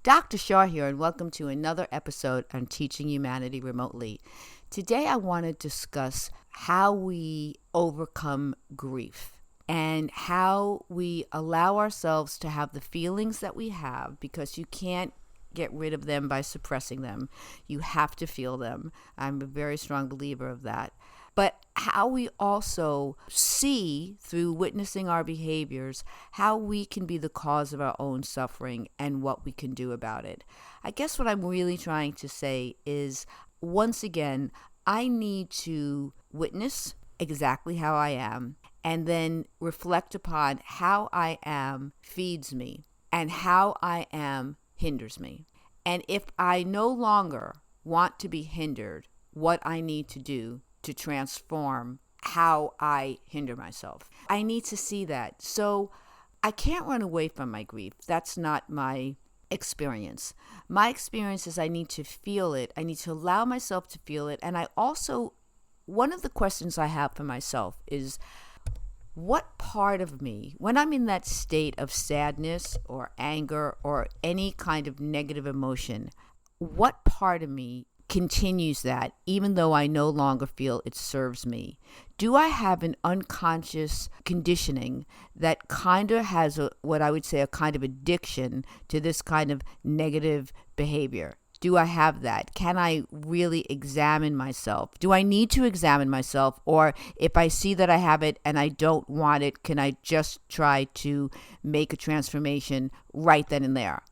Dr. Shaw here, and welcome to another episode on Teaching Humanity Remotely. Today I want to discuss how we overcome grief and how we allow ourselves to have the feelings that we have, because you can't get rid of them by suppressing them. You have to feel them. I'm a very strong believer of that. But how we also see, through witnessing our behaviors, how we can be the cause of our own suffering and what we can do about it. I guess what I'm really trying to say is, once again, I need to witness exactly how I am and then reflect upon how I am feeds me and how I am hinders me. And if I no longer want to be hindered, what I need to do to transform how I hinder myself. I need to see that. So I can't run away from my grief. That's not my experience. My experience is I need to feel it. I need to allow myself to feel it. And I also, one of the questions I have for myself is, what part of me, when I'm in that state of sadness or anger or any kind of negative emotion, what part of me continues that even though I no longer feel it serves me? Do I have an unconscious conditioning that kind of has what I would say a kind of addiction to this kind of negative behavior? Do I have that? Can I really examine myself? Do I need to examine myself? Or if I see that I have it and I don't want it, can I just try to make a transformation right then and there?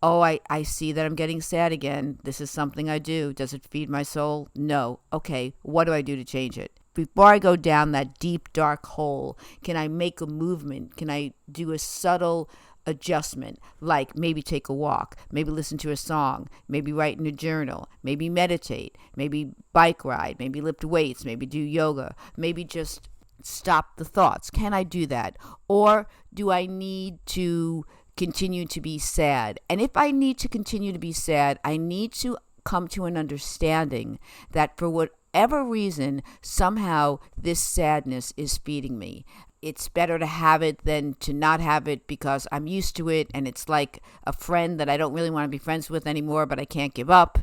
Oh, I see that I'm getting sad again. This is something I do. Does it feed my soul? No. Okay, what do I do to change it? Before I go down that deep, dark hole, can I make a movement? Can I do a subtle adjustment, like maybe take a walk, maybe listen to a song, maybe write in a journal, maybe meditate, maybe bike ride, maybe lift weights, maybe do yoga, maybe just stop the thoughts? Can I do that? Or do I need to continue to be sad? And if I need to continue to be sad, I need to come to an understanding that for whatever reason, somehow this sadness is feeding me. It's better to have it than to not have it, because I'm used to it and it's like a friend that I don't really want to be friends with anymore, but I can't give up.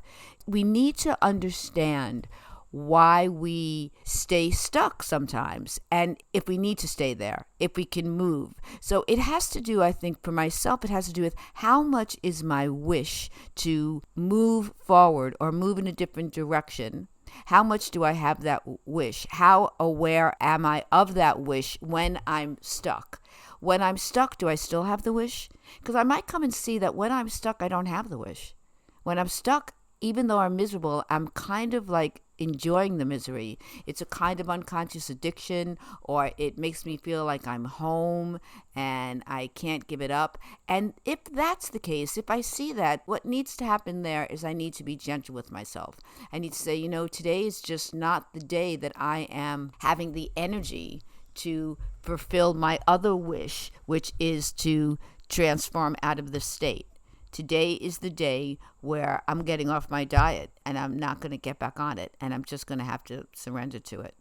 We need to understand why we stay stuck sometimes, and if we need to stay there, if we can move. So it has to do, I think, for myself, it has to do with how much is my wish to move forward or move in a different direction. How much do I have that wish? How aware am I of that wish when I'm stuck? When I'm stuck, do I still have the wish? Because I might come and see that when I'm stuck, I don't have the wish. When I'm stuck, even though I'm miserable, I'm kind of like enjoying the misery. It's a kind of unconscious addiction, or it makes me feel like I'm home and I can't give it up. And if that's the case, if I see that, what needs to happen there is I need to be gentle with myself. I need to say, today is just not the day that I am having the energy to fulfill my other wish, which is to transform out of this state. Today is the day where I'm getting off my diet and I'm not going to get back on it, and I'm just going to have to surrender to it.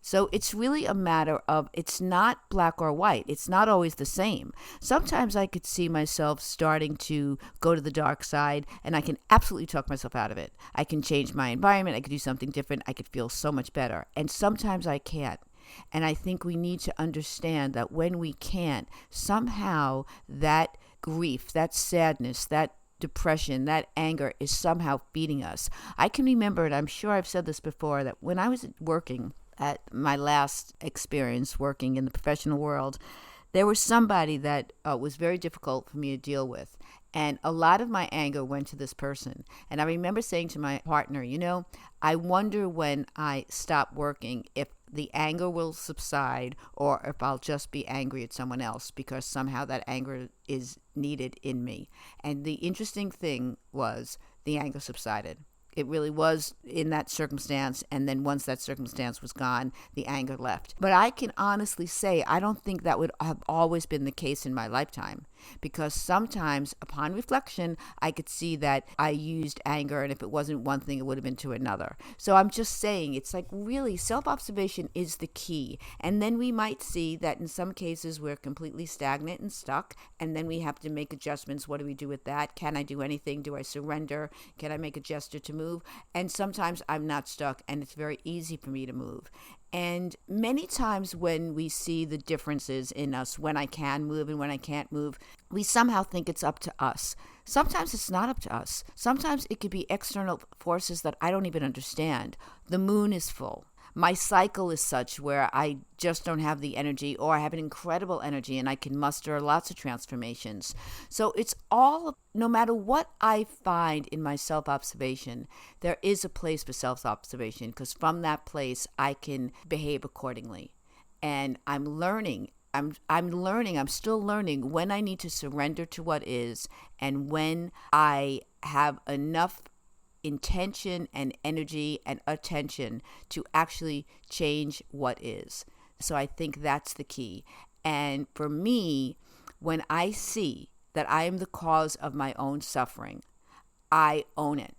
So it's really a matter of, it's not black or white. It's not always the same. Sometimes I could see myself starting to go to the dark side, and I can absolutely talk myself out of it. I can change my environment. I could do something different. I could feel so much better. And sometimes I can't. And I think we need to understand that when we can't, somehow that grief, that sadness, that depression, that anger is somehow feeding us. I can remember, and I'm sure I've said this before, that when I was working at my last experience working in the professional world, there was somebody that was very difficult for me to deal with. And a lot of my anger went to this person. And I remember saying to my partner, I wonder when I stop working if the anger will subside, or if I'll just be angry at someone else because somehow that anger is needed in me. And the interesting thing was, the anger subsided. It really was in that circumstance, and then once that circumstance was gone, the anger left. But I can honestly say I don't think that would have always been the case in my lifetime. Because sometimes upon reflection, I could see that I used anger, and if it wasn't one thing, it would have been to another. So I'm just saying, it's like really self-observation is the key. And then we might see that in some cases we're completely stagnant and stuck, and then we have to make adjustments. What do we do with that? Can I do anything? Do I surrender? Can I make a gesture to move? And sometimes I'm not stuck, and it's very easy for me to move. And many times when we see the differences in us, when I can move and when I can't move, we somehow think it's up to us. Sometimes it's not up to us. Sometimes it could be external forces that I don't even understand. The moon is full. My cycle is such where I just don't have the energy, or I have an incredible energy and I can muster lots of transformations. So it's all, no matter what I find in my self-observation, there is a place for self-observation, because from that place I can behave accordingly. And I'm learning. I'm still learning when I need to surrender to what is, and when I have enough intention and energy and attention to actually change what is. So I think that's the key. And for me, when I see that I am the cause of my own suffering, I own it.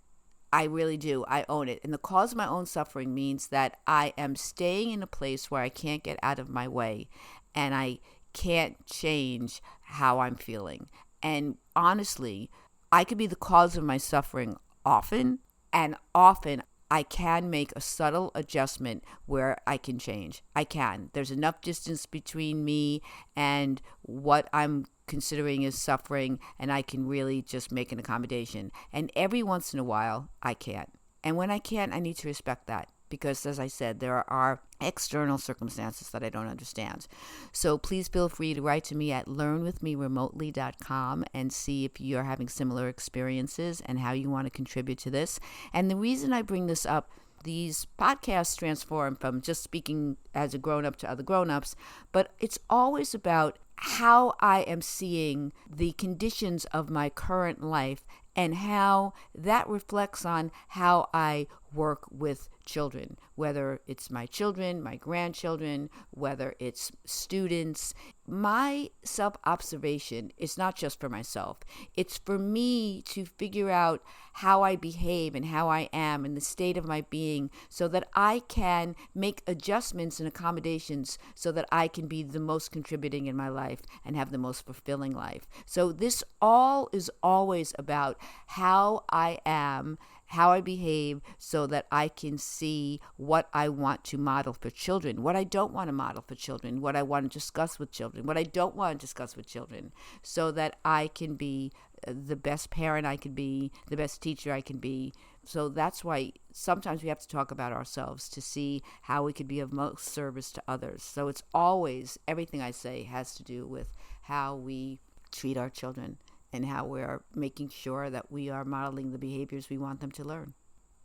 I really do. I own it. And the cause of my own suffering means that I am staying in a place where I can't get out of my way, and I can't change how I'm feeling. And honestly, I could be the cause of my suffering often, and often I can make a subtle adjustment where I can change. I can. There's enough distance between me and what I'm considering as suffering, and I can really just make an accommodation. And every once in a while, I can't. And when I can't, I need to respect that. Because, as I said, there are external circumstances that I don't understand. So please feel free to write to me at learnwithmeremotely.com and see if you're having similar experiences and how you want to contribute to this. And the reason I bring this up, these podcasts transform from just speaking as a grown-up to other grown-ups, but it's always about how I am seeing the conditions of my current life and how that reflects on how I work with children, whether it's my children, my grandchildren, whether it's students. My self-observation is not just for myself. It's for me to figure out how I behave and how I am and the state of my being, so that I can make adjustments and accommodations so that I can be the most contributing in my life and have the most fulfilling life. So this all is always about how I am, how I behave, so that I can see what I want to model for children, what I don't want to model for children, what I want to discuss with children, what I don't want to discuss with children, so that I can be the best parent I can be, the best teacher I can be. So that's why sometimes we have to talk about ourselves to see how we could be of most service to others. So it's always, everything I say has to do with how we treat our children and how we are making sure that we are modeling the behaviors we want them to learn.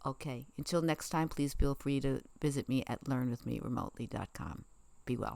Okay, until next time, please feel free to visit me at learnwithmeremotely.com. Be well.